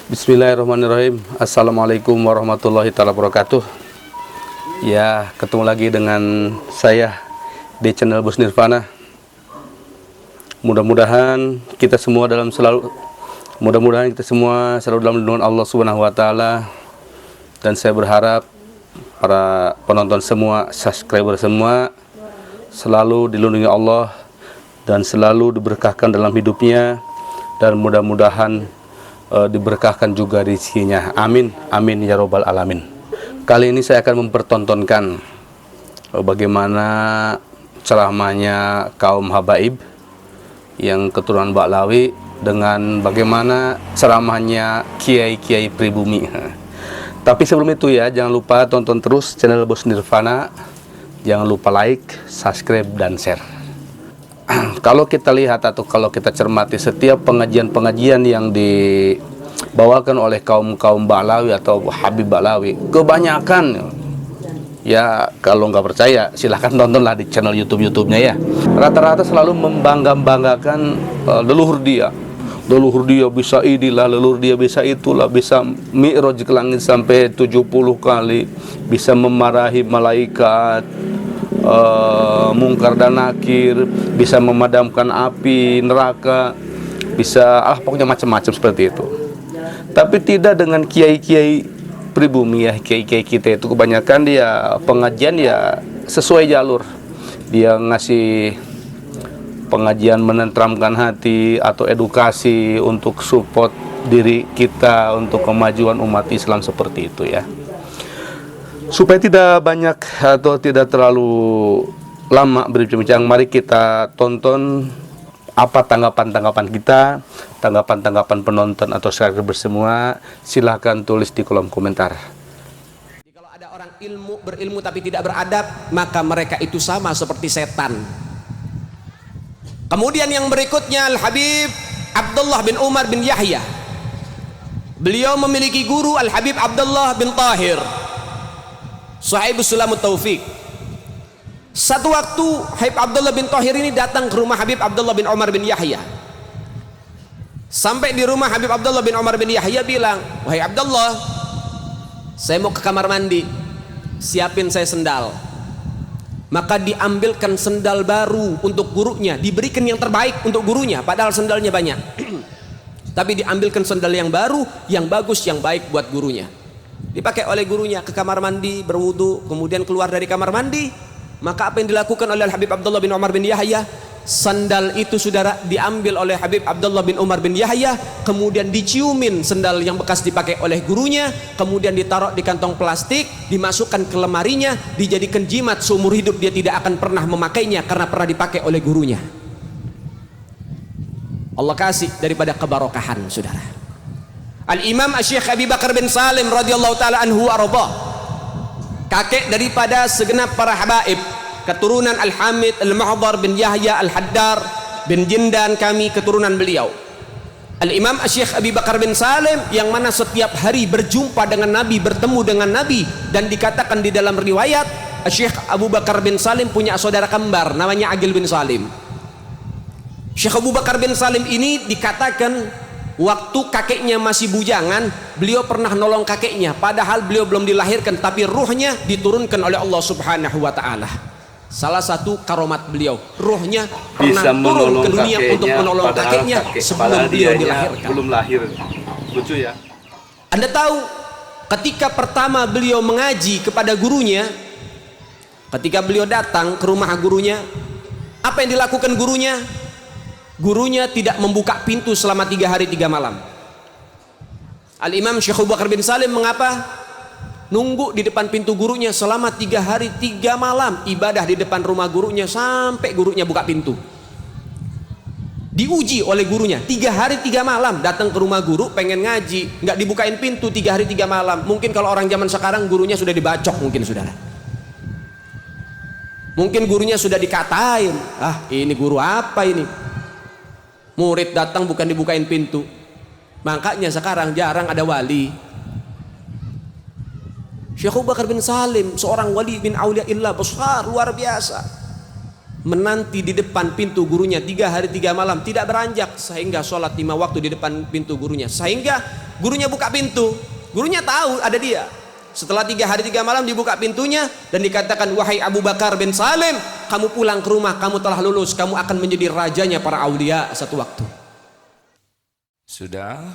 Bismillahirrahmanirrahim. Assalamualaikum warahmatullahi wabarakatuh. Ya, ketemu lagi dengan saya di channel Bos Nirvana. Mudah-mudahan kita semua selalu dalam lindungan Allah Subhanahu wa taala. Dan saya berharap para penonton semua, subscriber semua selalu dilindungi Allah dan selalu diberkahkan dalam hidupnya, dan mudah-mudahan diberkahkan juga rezekinya. Amin, amin ya robbal alamin. Kali ini saya akan mempertontonkan bagaimana ceramahnya kaum habaib yang keturunan Baklawi dengan bagaimana ceramahnya kiai-kiai pribumi. Tapi sebelum itu ya, jangan lupa tonton terus channel Bos Nirvana. Jangan lupa like, subscribe, dan share. Kalau kita lihat atau kalau kita cermati setiap pengajian-pengajian yang dibawakan oleh kaum Baklawi atau Habib Baklawi, kebanyakan ya, kalau nggak percaya silahkan tontonlah di channel YouTube-nya ya. Rata-rata selalu membanggakan leluhur dia. Leluhur dia bisa inilah, leluhur dia bisa itulah, bisa mi'raj ke langit sampai 70 kali, bisa memarahi malaikat, mungkar dan nakir, bisa memadamkan api neraka, bisa pokoknya macam-macam seperti itu. Tapi tidak dengan kiai-kiai pribumi ya. Kiai-kiai kita itu kebanyakan dia pengajian ya sesuai jalur. Dia ngasih pengajian menenteramkan hati atau edukasi untuk support diri kita untuk kemajuan umat Islam seperti itu ya. Supaya tidak banyak atau tidak terlalu lama berbincang, mari kita tonton apa tanggapan-tanggapan kita, tanggapan-tanggapan penonton atau subscriber semua. Silahkan tulis di kolom komentar. Kalau ada orang berilmu tapi tidak beradab, maka mereka itu sama seperti setan. Kemudian yang berikutnya Al-Habib Abdullah bin Umar bin Yahya. Beliau memiliki guru Al-Habib Abdullah bin Tahir, Sahibus Sulamut Taufik. Satu waktu Habib Abdullah bin Tahir ini datang ke rumah Habib Abdullah bin Umar bin Yahya. Sampai di rumah Habib Abdullah bin Umar bin Yahya bilang, "Wahai Abdullah, saya mau ke kamar mandi, siapin saya sendal." Maka diambilkan sendal baru untuk gurunya, diberikan yang terbaik untuk gurunya, padahal sendalnya banyak. Tapi diambilkan sendal yang baru, yang bagus, yang baik buat gurunya. Dipakai oleh gurunya ke kamar mandi, berwudu, kemudian keluar dari kamar mandi. Maka apa yang dilakukan oleh Habib Abdullah bin Umar bin Yahya? Sandal itu saudara diambil oleh Habib Abdullah bin Umar bin Yahya, kemudian diciumin sandal yang bekas dipakai oleh gurunya, kemudian ditaruh di kantong plastik, dimasukkan ke lemarinya, dijadikan jimat seumur hidup. Dia tidak akan pernah memakainya karena pernah dipakai oleh gurunya. Allah kasih daripada kebarokahan saudara. Al-Imam Syekh Abi Bakar bin Salim radhiyallahu taala anhu arba, kakek daripada segenap para habaib, keturunan Al-Hamid Al-Mahdar bin Yahya Al-Haddar bin Jindan, kami keturunan beliau. Al-Imam Syekh Abi Bakar bin Salim yang mana setiap hari berjumpa dengan Nabi, bertemu dengan Nabi, dan dikatakan di dalam riwayat Syekh Abu Bakar bin Salim punya saudara kembar namanya Agil bin Salim. Syekh Abu Bakar bin Salim ini dikatakan waktu kakeknya masih bujangan, beliau pernah nolong kakeknya, padahal beliau belum dilahirkan, tapi ruhnya diturunkan oleh Allah Subhanahu wa taala. Salah satu karomat beliau, ruhnya pernah turun ke dunia untuk menolong kakeknya sebelum beliau dilahirkan. Belum lahir. Lucu ya. Anda tahu ketika pertama beliau mengaji kepada gurunya, ketika beliau datang ke rumah gurunya, apa yang dilakukan gurunya? Gurunya tidak membuka pintu selama 3 hari 3 malam. Al-Imam Syekh Abu Bakar bin Salim mengapa? Nunggu di depan pintu gurunya selama 3 hari 3 malam, ibadah di depan rumah gurunya sampai gurunya buka pintu. Diuji oleh gurunya 3 hari 3 malam, datang ke rumah guru pengen ngaji, nggak dibukain pintu 3 hari 3 malam. Mungkin kalau orang zaman sekarang gurunya sudah dibacok mungkin saudara. Mungkin gurunya sudah dikatain, ini guru apa ini? Murid datang bukan dibukain pintu. Makanya sekarang jarang ada wali. Syekh Abu Bakar bin Salim seorang wali bin aulia illah besar luar biasa, menanti di depan pintu gurunya 3 hari 3 malam tidak beranjak, sehingga sholat 5 waktu di depan pintu gurunya, sehingga gurunya buka pintu, gurunya tahu ada dia. Setelah 3 hari 3 malam dibuka pintunya dan dikatakan, wahai Abu Bakar bin Salim, kamu pulang ke rumah, kamu telah lulus, kamu akan menjadi rajanya para aulia satu waktu. Sudah?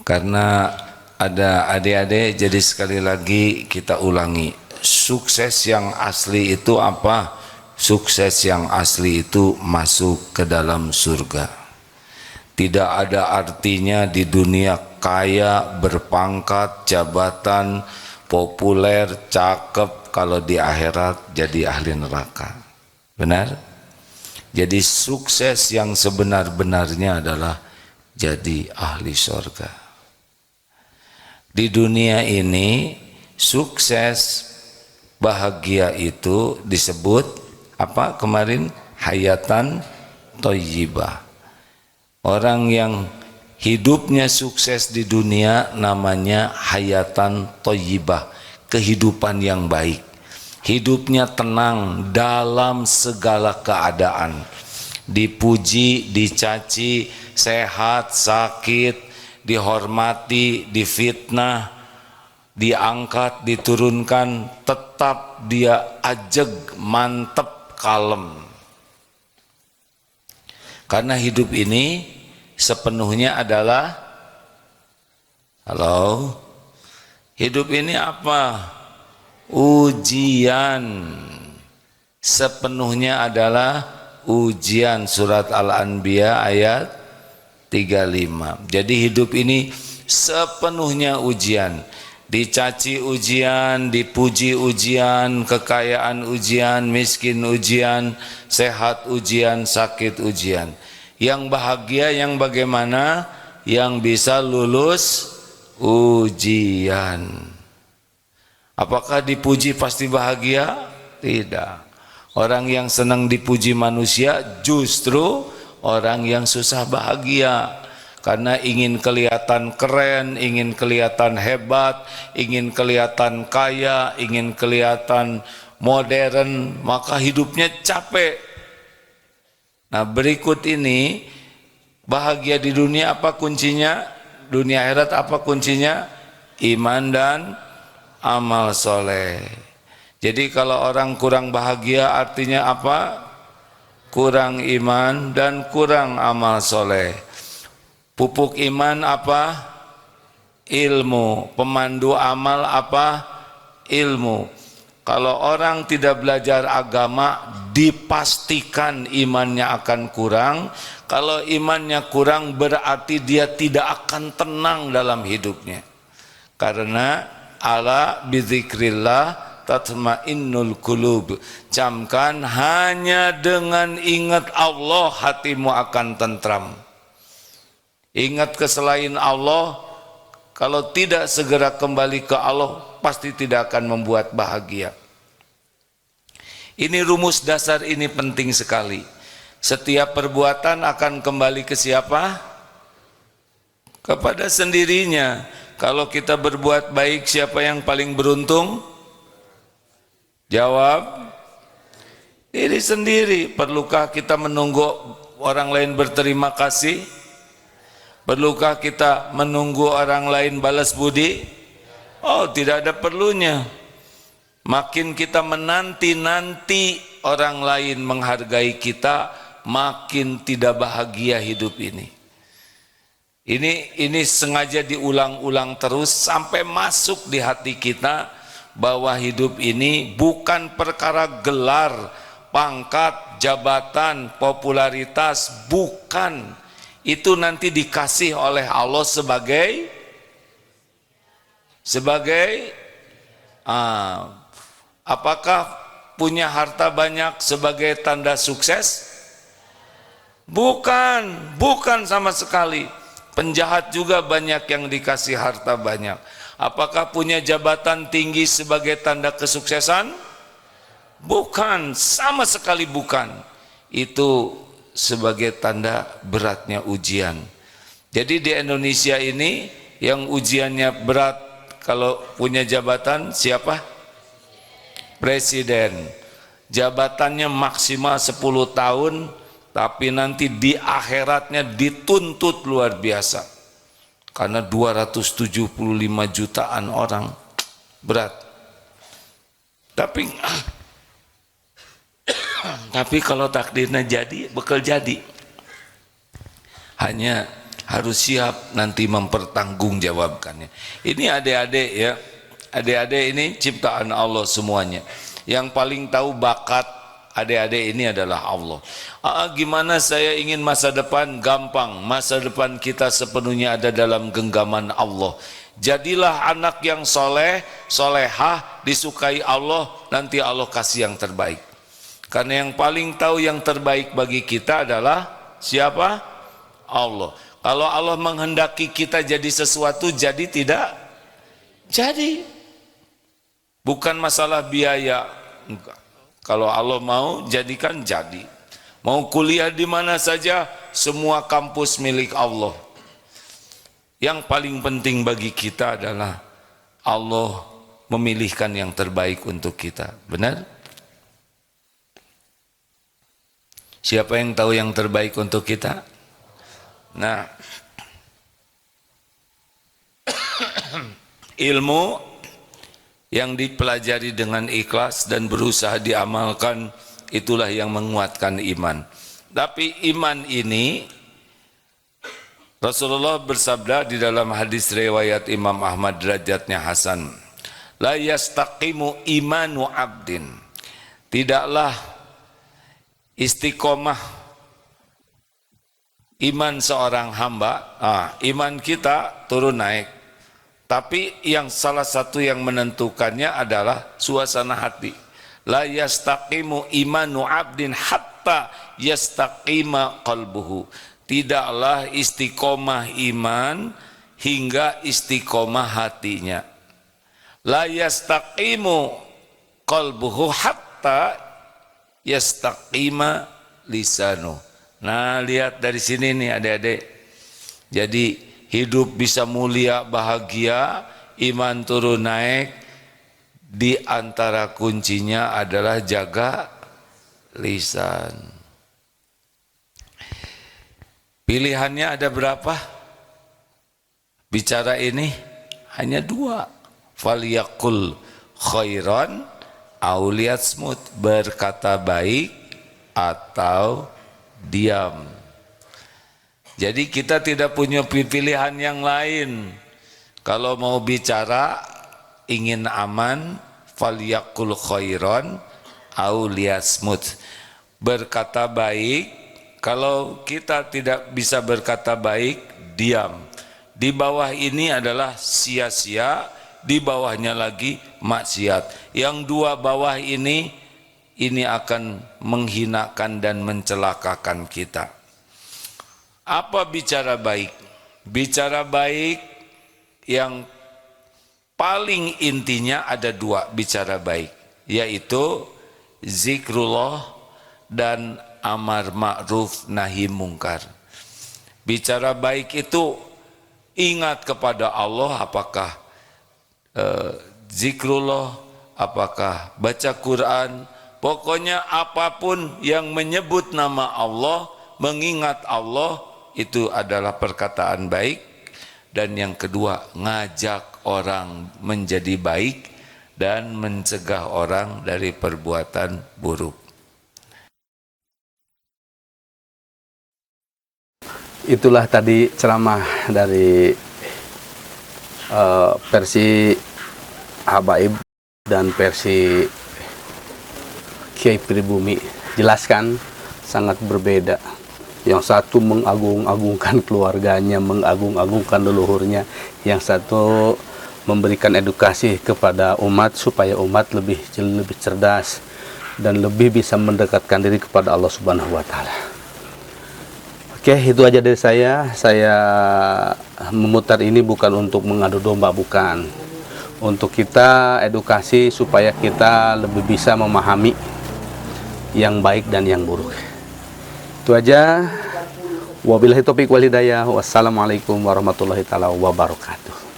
Karena ada adik-adik, jadi sekali lagi kita ulangi, sukses yang asli itu apa? Sukses yang asli itu masuk ke dalam surga. Tidak ada artinya di dunia kaya, berpangkat, jabatan, populer, cakep, kalau di akhirat jadi ahli neraka. Benar? Jadi sukses yang sebenar-benarnya adalah jadi ahli surga. Di dunia ini sukses bahagia itu disebut apa kemarin? Hayatan thayyibah. Orang yang hidupnya sukses di dunia namanya hayatan thayyibah, kehidupan yang baik. Hidupnya tenang dalam segala keadaan. Dipuji, dicaci, sehat, sakit, dihormati, difitnah, diangkat, diturunkan, tetap dia ajeg, mantep, kalem. Karena hidup ini sepenuhnya adalah, halo, hidup ini apa? Ujian. Sepenuhnya adalah ujian. Surat Al-Anbiya ayat 35. Jadi hidup ini sepenuhnya ujian. Dicaci ujian, dipuji ujian, kekayaan ujian, miskin ujian, sehat ujian, sakit ujian. Yang bahagia yang bagaimana? Yang bisa lulus ujian. Apakah dipuji pasti bahagia? Tidak. Orang yang senang dipuji manusia justru orang yang susah bahagia. Karena ingin kelihatan keren, ingin kelihatan hebat, ingin kelihatan kaya, ingin kelihatan modern, maka hidupnya capek. Nah, berikut ini bahagia di dunia apa kuncinya? Dunia akhirat apa kuncinya? Iman dan amal soleh. Jadi kalau orang kurang bahagia artinya apa? Kurang iman dan kurang amal soleh. Pupuk iman apa? Ilmu. Pemandu amal apa? Ilmu. Kalau orang tidak belajar agama, dipastikan imannya akan kurang. Kalau imannya kurang berarti dia tidak akan tenang dalam hidupnya. Karena ala bizikrillah tatmainnul qulub. Camkan, hanya dengan ingat Allah hatimu akan tentram. Ingat ke selain Allah, kalau tidak segera kembali ke Allah, pasti tidak akan membuat bahagia. Ini rumus dasar, ini penting sekali. Setiap perbuatan akan kembali ke siapa? Kepada sendirinya. Kalau kita berbuat baik, siapa yang paling beruntung? Jawab, diri sendiri. Perlukah kita menunggu orang lain berterima kasih? Perlukah kita menunggu orang lain balas budi? Oh, tidak ada perlunya. Makin kita menanti-nanti orang lain menghargai kita, makin tidak bahagia hidup ini. Ini sengaja diulang-ulang terus sampai masuk di hati kita bahwa hidup ini bukan perkara gelar, pangkat, jabatan, popularitas, bukan. Itu nanti dikasih oleh Allah sebagai apakah punya harta banyak sebagai tanda sukses? Bukan sama sekali. Penjahat juga banyak yang dikasih harta banyak. Apakah punya jabatan tinggi sebagai tanda kesuksesan? Bukan, sama sekali bukan. Itu sebagai tanda beratnya ujian. Jadi di Indonesia ini yang ujiannya berat kalau punya jabatan siapa? Presiden. jabatannya maksimal 10 tahun, tapi nanti di akhiratnya dituntut luar biasa. Karena 275 jutaan orang, berat. Tapi kalau takdirnya jadi, bakal jadi. Hanya harus siap nanti mempertanggungjawabkannya. Ini adik-adik ya, adik-adik ini ciptaan Allah semuanya. Yang paling tahu bakat adik-adik ini adalah Allah. Gimana saya ingin masa depan? Gampang, masa depan kita sepenuhnya ada dalam genggaman Allah. Jadilah anak yang soleh, solehah, disukai Allah, nanti Allah kasih yang terbaik. Karena yang paling tahu yang terbaik bagi kita adalah siapa? Allah. Kalau Allah menghendaki kita jadi sesuatu, jadi tidak? Jadi. Bukan masalah biaya. Enggak. Kalau Allah mau, jadikan jadi. Mau kuliah di mana saja, semua kampus milik Allah. Yang paling penting bagi kita adalah Allah memilihkan yang terbaik untuk kita. Benar? Siapa yang tahu yang terbaik untuk kita? Nah, ilmu yang dipelajari dengan ikhlas dan berusaha diamalkan, itulah yang menguatkan iman. Tapi iman ini, Rasulullah bersabda di dalam hadis riwayat Imam Ahmad, derajatnya hasan, la yastaqimu imanu abdin, tidaklah istiqomah iman seorang hamba. Iman kita turun naik, tapi yang salah satu yang menentukannya adalah suasana hati. La yastaqimu imanu abdin hatta yastaqima qalbuhu, tidaklah istiqomah iman hingga istiqomah hatinya. La yastaqimu qalbuhu hatta yastaqima lisanu. Nah, lihat dari sini nih adik-adik. Jadi hidup bisa mulia, bahagia, iman turun naik, di antara kuncinya adalah jaga lisan. Pilihannya ada berapa? Bicara ini hanya 2. Falyaqul khairan aw liyasmut, berkata baik atau diam. Jadi kita tidak punya pilihan yang lain. Kalau mau bicara, ingin aman, falyaqul khairan aw liyasmut, berkata baik. Kalau kita tidak bisa berkata baik, diam. Di bawah ini adalah sia-sia, di bawahnya lagi maksiat. Yang 2 bawah ini akan menghinakan dan mencelakakan kita. Apa bicara baik? Bicara baik yang paling intinya ada 2 bicara baik, yaitu zikrullah dan amar ma'ruf nahi mungkar. Bicara baik itu ingat kepada Allah, apakah zikrullah, apakah baca Quran, pokoknya apapun yang menyebut nama Allah, mengingat Allah, itu adalah perkataan baik. Dan yang kedua, ngajak orang menjadi baik dan mencegah orang dari perbuatan buruk. Itulah tadi ceramah dari versi Habaib dan versi Kiai Pribumi. Jelaskan sangat berbeda. Yang satu mengagung-agungkan keluarganya, mengagung-agungkan leluhurnya. Yang satu memberikan edukasi kepada umat supaya umat lebih cerdas dan lebih bisa mendekatkan diri kepada Allah Subhanahu wa taala. Oke, itu aja dari saya. Saya memutar ini bukan untuk mengadu domba, bukan. Untuk kita edukasi supaya kita lebih bisa memahami yang baik dan yang buruk. Itu aja. Wabillahi taufiq wal hidayah. Wassalamualaikum warahmatullahi taala wabarakatuh.